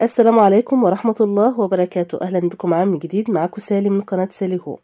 السلام عليكم ورحمة الله وبركاته. أهلا بكم عام جديد، معاكم سالي من قناة سالي هوم.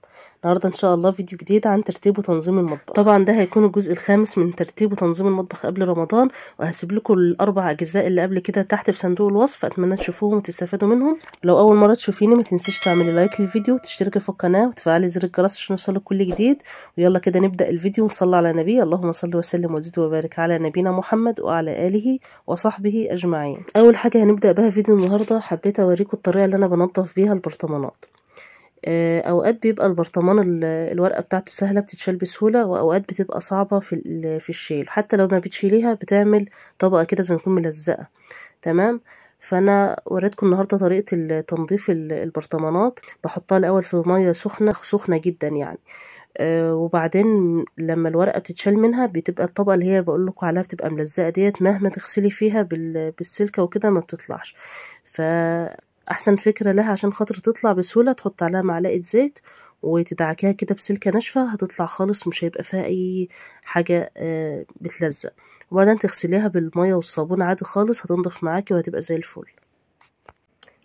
النهاردة إن شاء الله فيديو جديد عن ترتيب وتنظيم المطبخ. طبعا ده هيكون الجزء الخامس من ترتيب وتنظيم المطبخ قبل رمضان، وهسيب لكم الأربع أجزاء اللي قبل كده تحت في صندوق الوصف، أتمنى تشوفوهم وتستفادوا منهم. لو أول مرة تشوفيني ما تنسيش تعملي لايك للفيديو وتشتركي في القناة وتفعلي زر الجرس عشان يوصلك كل جديد. ويلا كده نبدأ الفيديو ونصلي على النبي. اللهم صل وسلم وزد وبارك على نبينا محمد وعلى آله وصحبه أجمعين. أول حاجة هنبدأ بها فيديو النهاردة، حبيت اوريكم الطريقه اللي انا بنضف بيها البرطمانات. اوقات بيبقى البرطمان الورقه بتاعته سهله بتتشال بسهوله، واوقات بتبقى صعبه في الشيل، حتى لو ما بتشيليها بتعمل طبقه كده زي ما تكون ملزقه. تمام. فانا وريتكم النهارده طريقه تنظيف البرطمانات. بحطها الاول في ميه سخنه سخنه جدا يعني. وبعدين لما الورقه بتتشال منها بتبقى الطبقه اللي هي بقول لكم عليها بتبقى ملزقه ديت، مهما تغسلي فيها بالسلكه وكده ما بتطلعش. فاحسن فكره لها عشان خاطر تطلع بسهوله، تحط عليها معلقه زيت وتدعكيها كده بسلكه ناشفه، هتطلع خالص مش هيبقى فيها اي حاجه بتلزق. وبعدين تغسليها بالميه والصابون عادي خالص، هتنضف معاكي وهتبقى زي الفل.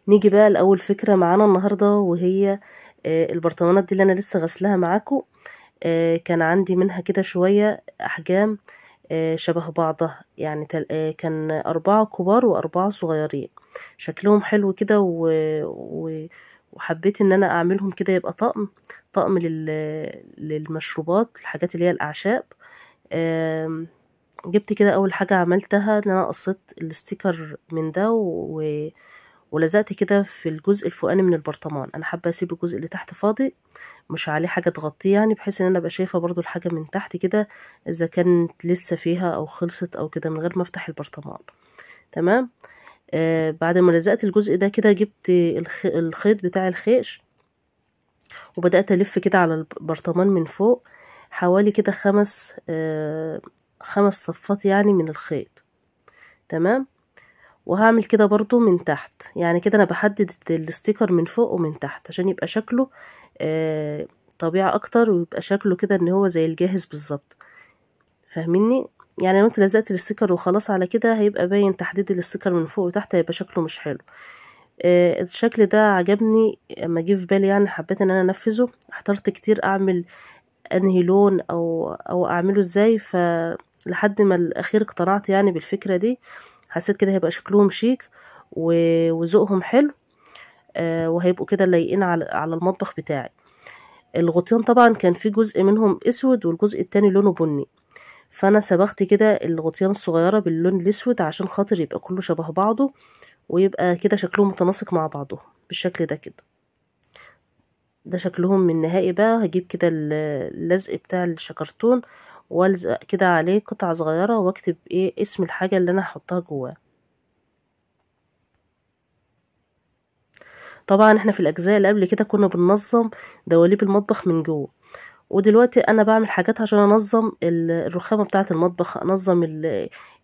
نيجي بقى لاول فكره معانا النهارده، وهي البرطمانات دي اللي انا لسه غسلها معاكم. كان عندي منها كده شوية أحجام شبه بعضها يعني، كان 4 كبار و4 صغيرين، شكلهم حلو كده وحبيت ان انا اعملهم كده يبقى طقم للمشروبات، الحاجات اللي هي الأعشاب. جبت كده أول حاجة عملتها ان انا قصيت الستيكر من ده ولزقت كده في الجزء الفوقاني من البرطمان. انا حابه اسيب الجزء اللي تحت فاضي مش عليه حاجه تغطيه يعني، بحيث ان انا ابقى شايفه برضو الحاجه من تحت كده اذا كانت لسه فيها او خلصت او كده من غير ما افتح البرطمان. تمام. بعد ما لزقت الجزء ده كده، جبت الخيط بتاع الخيش وبدات الف كده على البرطمان من فوق، حوالي كده 5 صفات يعني من الخيط. تمام. وهعمل كده برضو من تحت، يعني كده انا بحدد الستيكر من فوق ومن تحت عشان يبقى شكله طبيعي اكتر، ويبقى شكله كده ان هو زي الجاهز بالظبط. فاهميني؟ يعني لو انت لزقت الستيكر وخلاص على كده هيبقى باين تحديد الستيكر من فوق وتحت، هيبقى شكله مش حلو. الشكل ده عجبني اما جه في بالي، يعني حبيت ان انا انفذه. احترت كتير اعمل انهي لون او اعمله ازاي، فلحد ما الاخير اقتنعت يعني بالفكرة دي. حسيت كده هيبقى شكلهم شيك وذوقهم حلو. وهيبقوا كده لايقين على المطبخ بتاعي. الغطيان طبعا كان في جزء منهم اسود والجزء التاني لونه بني، فانا صبغت كده الغطيان الصغيرة باللون الاسود عشان خاطر يبقى كله شبه بعضه، ويبقى كده شكلهم متناسق مع بعضه بالشكل ده كده. ده شكلهم من نهائي. بقى هجيب كده اللزق بتاع الشكرتون والزق كده عليه قطعة صغيرة، واكتب اسم الحاجة اللي انا هحطها جواه. طبعا احنا في الاجزاء اللي قبل كده كنا بننظم دواليب المطبخ من جوه، ودلوقتي انا بعمل حاجات عشان انظم الرخامه بتاعه المطبخ، انظم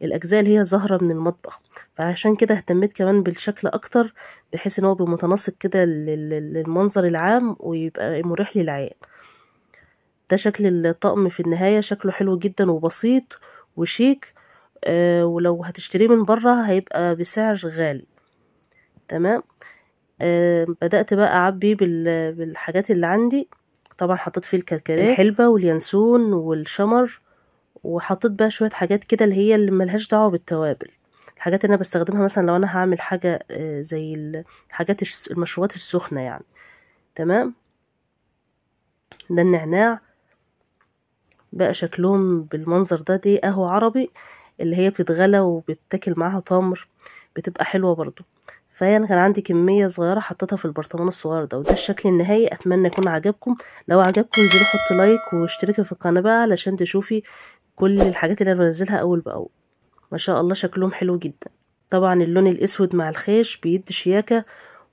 الاجزاء اللي هي ظاهره من المطبخ. فعشان كده اهتميت كمان بالشكل اكتر، بحيث ان هو يبقى متناسق كده للمنظر العام ويبقى مريح للعين. ده شكل الطقم في النهايه، شكله حلو جدا وبسيط وشيك. ولو هتشتريه من بره هيبقى بسعر غالي. تمام. بدأت بقى أعبي بالحاجات اللي عندي. طبعا حطيت فيه الكركديه، الحلبة واليانسون والشمر، وحطيت بقى شوية حاجات كده اللي هي اللي ملهاش دعوة بالتوابل، الحاجات اللي أنا بستخدمها مثلا لو أنا هعمل حاجة زي الحاجات المشروبات السخنة يعني. تمام. ده النعناع بقى شكلهم بالمنظر ده. دي قهوة عربي اللي هي بتتغلى وبتاكل معاها تمر، بتبقى حلوة برضو. فانا كان عندي كمية صغيرة حطيتها في البرطمان الصغير ده، وده الشكل النهائي. اتمنى يكون عجبكم. لو عجبكم انزلوا حطوا لايك واشتركوا في القناة بقى علشان تشوفي كل الحاجات اللي انا بنزلها اول باول. ما شاء الله شكلهم حلو جدا. طبعا اللون الاسود مع الخيش بيدي شياكة،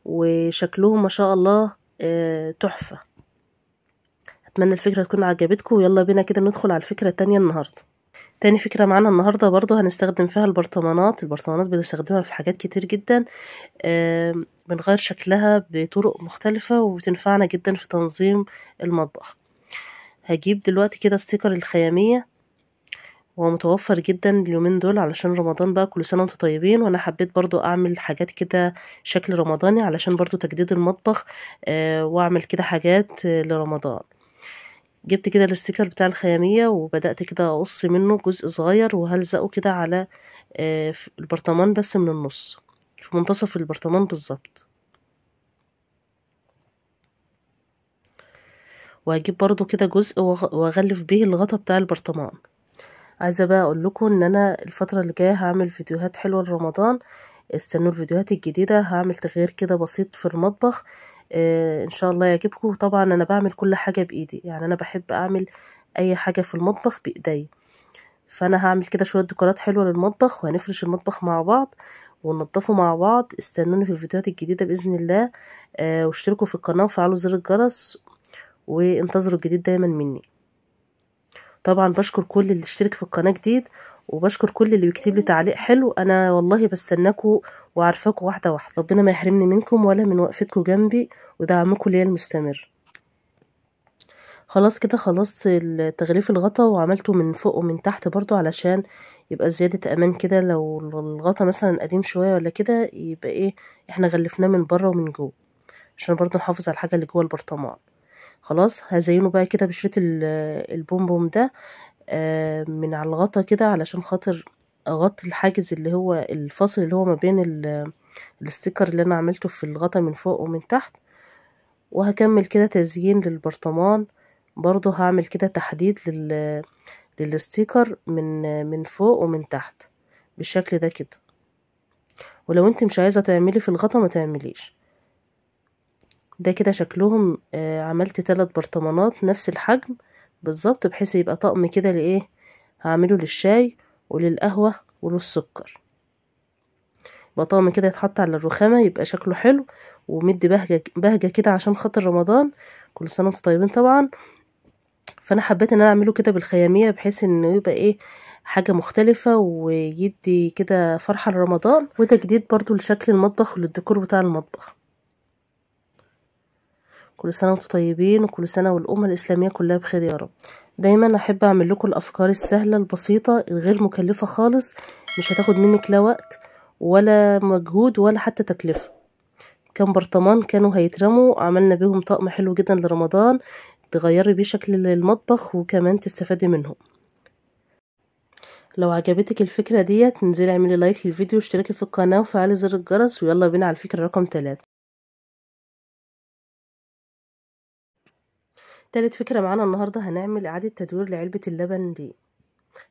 وشكلهم ما شاء الله تحفة. اتمنى الفكرة تكون عجبتكم، ويلا بينا كده ندخل على الفكرة التانية النهاردة. تاني فكرة معانا النهاردة برضو هنستخدم فيها البرطمانات بنستخدمها في حاجات كتير جدا. بنغير شكلها بطرق مختلفة وبتنفعنا جدا في تنظيم المطبخ. هجيب دلوقتي كده ستيكر الخيامية وهو متوفر جدا اليومين دول علشان رمضان بقى، كل سنة وانتم طيبين. وانا حبيت برضو اعمل حاجات كده شكل رمضاني علشان برضو تجديد المطبخ، واعمل كده حاجات لرمضان. جبت كده الاستيكر بتاع الخيامية وبدأت كده اقص منه جزء صغير وهلزقه كده على في البرطمان، بس من النص في منتصف البرطمان بالظبط. وهجيب برضو كده جزء واغلف بيه الغطا بتاع البرطمان. عايزة بقى اقول لكم ان انا الفترة اللي جاية هعمل فيديوهات حلوة لرمضان. استنوا الفيديوهات الجديدة، هعمل تغيير كده بسيط في المطبخ. ان شاء الله يعجبكم. طبعا انا بعمل كل حاجة بايدي، يعني انا بحب اعمل اي حاجة في المطبخ بايدي. فانا هعمل كده شوية ديكورات حلوة للمطبخ، وهنفرش المطبخ مع بعض وننضفه مع بعض. استنوني في الفيديوهات الجديدة بإذن الله. واشتركوا في القناة وفعلوا زر الجرس، وانتظروا الجديد دايما مني. طبعا بشكر كل اللي اشترك في القناة جديد، وبشكر كل اللي بيكتب لي تعليق حلو. انا والله بستناكوا وعارفاكوا واحدة واحدة. ربنا ما يحرمني منكم ولا من وقفتكم جنبي ودعمكم ليا المستمر. خلاص كده خلصت تغليف الغطا، وعملته من فوق ومن تحت برضو علشان يبقى زيادة امان كده. لو الغطا مثلا قديم شوية ولا كده، يبقى ايه، احنا غلفناه من بره ومن جوه عشان برضو نحافظ على الحاجة اللي جوه البرطمان. خلاص هزينه بقى كده بشريط البومبوم ده من على الغطا كده، علشان خاطر اغطي الحاجز اللي هو الفاصل اللي هو ما بين الستيكر اللي انا عملته في الغطا من فوق ومن تحت. وهكمل كده تزيين للبرطمان. برضو هعمل كده تحديد للستيكر من فوق ومن تحت بالشكل ده كده. ولو انت مش عايزة تعملي في الغطا ما تعمليش. ده كده شكلهم. عملت 3 برطمانات نفس الحجم بالظبط، بحيث يبقى طقم كده لايه، هعمله للشاي وللقهوة وللسكر. يبقى طقم كده يتحط على الرخامة، يبقى شكله حلو ومدي بهجة كده عشان خاطر رمضان. كل سنة وانتم طيبين طبعا. فانا حبيت ان انا اعمله كده بالخيامية، بحيث انه يبقى ايه، حاجة مختلفة ويدي كده فرحة لرمضان وتجديد برضو لشكل المطبخ وللديكور بتاع المطبخ. كل سنة وانتم طيبين، وكل سنة والأمة الإسلامية كلها بخير يا رب. دايما أحب أعمل لكم الأفكار السهلة البسيطة الغير مكلفة خالص، مش هتاخد منك لا وقت ولا مجهود ولا حتى تكلفة. كام برطمان كانوا هيترموا، عملنا بيهم طقم حلو جدا لرمضان، تغيري بيه شكل المطبخ وكمان تستفادي منهم. لو عجبتك الفكرة ديت، تنزلي اعملي لايك للفيديو واشتركي في القناة وفعلي زر الجرس، ويلا بينا على الفكرة رقم 3. تالت فكرة معانا النهاردة، هنعمل إعادة تدوير لعلبة اللبن دي.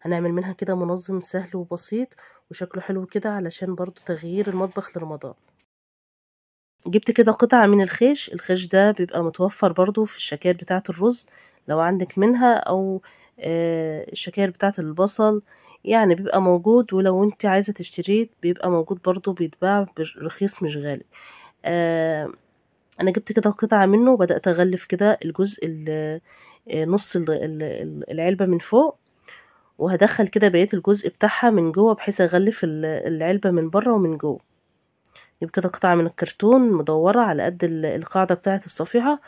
هنعمل منها كده منظم سهل وبسيط وشكله حلو كده، علشان برضو تغيير المطبخ لرمضان. جبت كده قطعة من الخيش ده بيبقى متوفر برضو في الشكاير بتاعة الرز لو عندك منها، او الشكاير بتاعة البصل، يعني بيبقى موجود. ولو انت عايزة تشتريه بيبقى موجود برضو، بيتباع برخيص مش غالي. انا جبت كده قطعة منه وبدأت اغلف كده الجزء نص العلبة من فوق، وهدخل كده بقية الجزء بتاعها من جوه، بحيث اغلف العلبة من بره ومن جوه. يبقى كده قطعة من الكرتون مدورة على قد القاعدة بتاعة الصفيحة،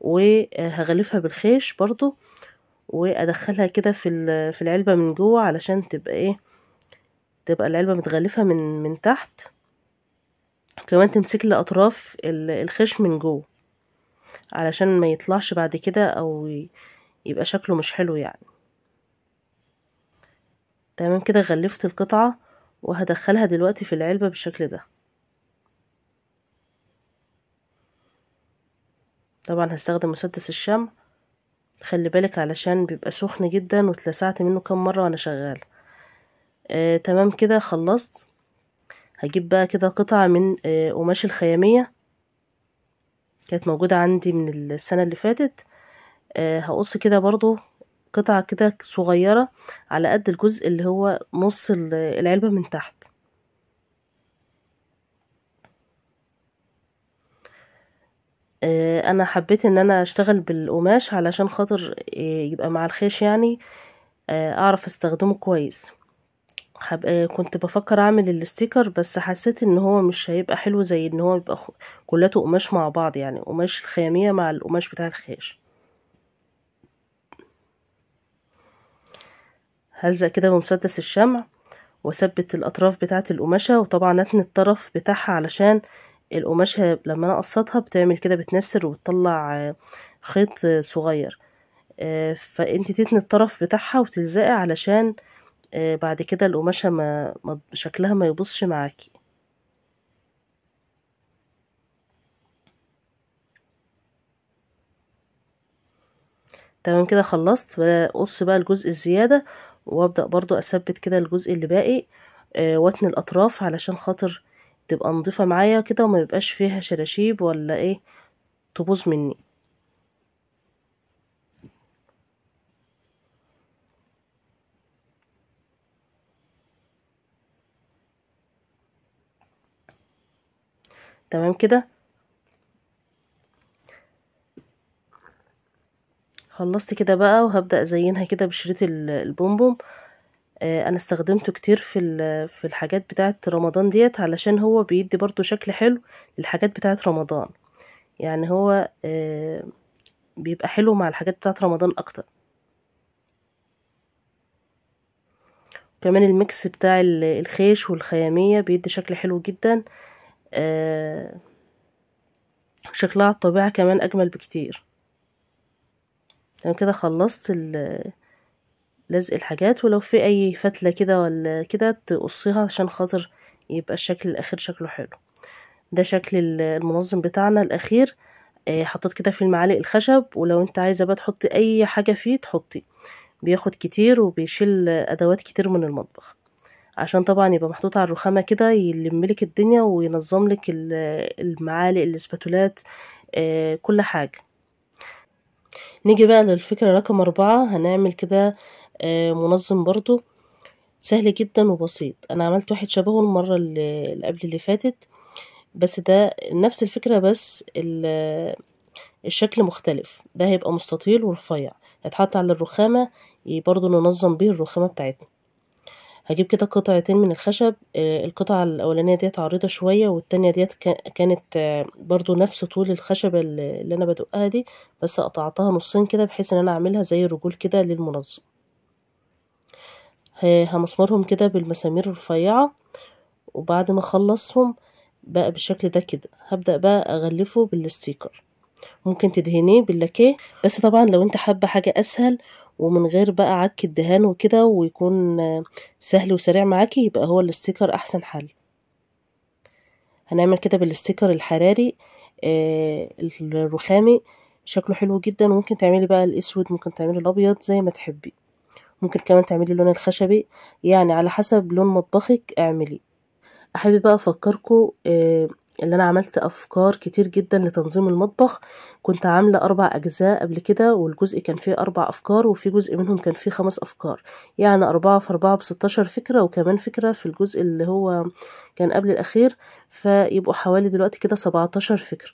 وهغلفها بالخيش برضو، وادخلها كده في العلبة من جوه، علشان تبقى ايه، تبقى العلبة متغلفة من تحت. كمان تمسك لي اطراف الخيش من جوه، علشان ما يطلعش بعد كده او يبقى شكله مش حلو يعني. تمام كده غلفت القطعة، وهدخلها دلوقتي في العلبة بالشكل ده. طبعا هستخدم مسدس الشمع، خلي بالك علشان بيبقى سخن جدا واتلسعت منه كام مرة وانا شغال. تمام كده خلصت. هجيب بقى كده قطعة من قماش الخيامية، كانت موجودة عندي من السنة اللي فاتت. هقص كده برضو قطعة كده صغيرة على قد الجزء اللي هو نص العلبة من تحت. انا حبيت ان انا اشتغل بالقماش علشان خاطر يبقى مع الخيش يعني، اعرف استخدمه كويس. كنت بفكر اعمل الستيكر، بس حسيت ان هو مش هيبقى حلو زي ان هو يبقى كلته قماش مع بعض، يعني قماش الخيامية مع القماش بتاع الخيش. هلزق كده بمسدس الشمع واثبت الاطراف بتاعه القماشه، وطبعا اتني الطرف بتاعها علشان القماشه لما انا اقصتها بتعمل كده بتنسر وتطلع خيط صغير. فانت تتني الطرف بتاعها وتلزقي علشان بعد كده القماشه شكلها ما يبصش معاكي. تمام كده خلصت. بقص بقى الجزء الزياده وابدا برضو اثبت كده الجزء اللي باقي واتني الاطراف علشان خاطر تبقى نضيفه معايا كده وما يبقاش فيها شراشيب ولا ايه تبوظ مني. تمام كده خلصت كده بقى، وهبدأ ازينها كده بشريط البومبوم. انا استخدمته كتير في الحاجات بتاعه رمضان ديت علشان هو بيدي برضو شكل حلو للحاجات بتاعه رمضان. يعني هو بيبقى حلو مع الحاجات بتاعه رمضان اكتر. كمان الميكس بتاع الخيش والخيامية بيدي شكل حلو جدا. شكلها على الطبيعة كمان اجمل بكتير. تمام كده خلصت لزق الحاجات، ولو في اي فتلة كده ولا كده تقصيها عشان خاطر يبقى الشكل الاخير شكله حلو. ده شكل المنظم بتاعنا الاخير. حطيت كده في المعالق الخشب، ولو انت عايزة بقى تحطي اي حاجة فيه تحطي، بياخد كتير وبيشيل ادوات كتير من المطبخ، عشان طبعا يبقى محطوط على الرخامة كده يلملك الدنيا وينظم لك المعالق الاسباتولات كل حاجة. نيجي بقى للفكرة رقم 4. هنعمل كده منظم برضو سهل جدا وبسيط. انا عملت واحد شبهه المرة اللي قبل اللي فاتت، بس ده نفس الفكرة بس الشكل مختلف. ده هيبقى مستطيل ورفيع هيتحط على الرخامة برضو ننظم بيه الرخامة بتاعتنا. هجيب كده قطعتين من الخشب. القطعة الأولانية ديت عريضة شوية، والتانية ديت كانت برضو نفس طول الخشبة اللي أنا بدقها دي، بس قطعتها نصين كده بحيث ان انا اعملها زي رجول كده للمنظم. همسمرهم كده بالمسامير الرفيعة، وبعد ما اخلصهم بقى بالشكل ده كده هبدأ بقى اغلفه بالستيكر. ممكن تدهنيه باللاكيه، بس طبعا لو انت حابة حاجة اسهل ومن غير بقى عك الدهان وكده ويكون سهل وسريع معاكي يبقى هو الستيكر احسن حل. هنعمل كده بالستيكر الحراري الرخامي شكله حلو جدا، وممكن تعملي بقى الاسود، ممكن تعملي الابيض زي ما تحبي، ممكن كمان تعملي اللون الخشبي، يعني على حسب لون مطبخك اعملي. احب بقى افكركم اللي انا عملت افكار كتير جدا لتنظيم المطبخ. كنت عاملة 4 اجزاء قبل كده، والجزء كان فيه 4 افكار، وفي جزء منهم كان فيه 5 افكار، يعني 4 في 4 ب16 فكرة، وكمان فكرة في الجزء اللي هو كان قبل الاخير، فيبقوا حوالي دلوقتي كده 17 فكرة.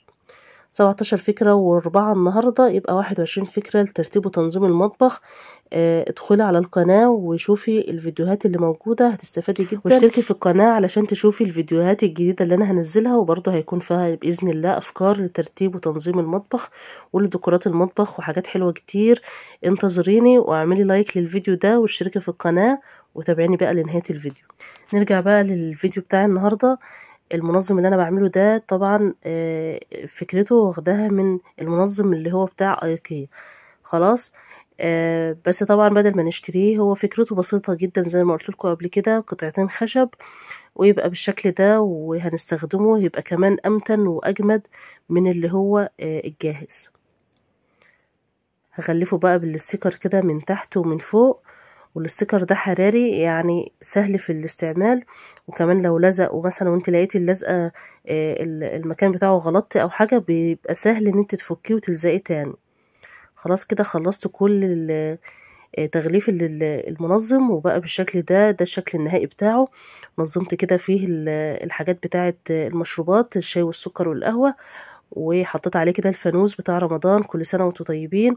17 فكرة و4 النهاردة يبقى 21 فكرة لترتيب وتنظيم المطبخ. ادخلي على القناة وشوفي الفيديوهات اللي موجودة هتستفادي جدا، واشتركي في القناة علشان تشوفي الفيديوهات الجديدة اللي انا هنزلها، وبرضه هيكون فيها بإذن الله افكار لترتيب وتنظيم المطبخ ولديكورات المطبخ وحاجات حلوة كتير. انتظريني واعملي لايك للفيديو ده واشتركي في القناة وتابعيني بقى لنهاية الفيديو. نرجع بقى للفيديو بتاع النهاردة. المنظم اللي انا بعمله ده طبعا فكرته واخداها من المنظم اللي هو بتاع ايكيا خلاص. بس طبعا بدل ما نشتريه، هو فكرته بسيطة جدا زي ما قلت لكم قبل كده، قطعتين خشب ويبقى بالشكل ده، وهنستخدمه يبقى كمان امتن واجمد من اللي هو الجاهز. هغلفه بقى بالستيكر كده من تحت ومن فوق، والستيكر ده حراري يعني سهل في الاستعمال، وكمان لو لزق ومثلا وانت لقيتي اللزقة المكان بتاعه غلطتي او حاجة بيبقى سهل ان انت تفكيه وتلزقيه تاني. خلاص كده خلصت كل تغليف المنظم، وبقى بالشكل ده الشكل النهائي بتاعه. نظمت كده فيه الحاجات بتاعة المشروبات، الشاي والسكر والقهوة، وحطيت عليه كده الفانوس بتاع رمضان. كل سنة وانتم طيبين.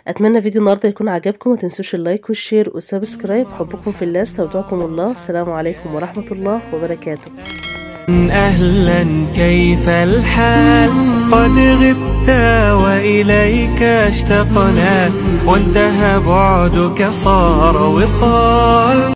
اتمنى فيديو النهارده يكون عجبكم، ما تنسوش اللايك والشير والسبسكرايب. حبكم في الله، استودعكم الله، السلام عليكم ورحمة الله وبركاته. أهلا كيف الحال؟ قد غبت وإليك اشتقنا، وانتهى بعدك صار وصال.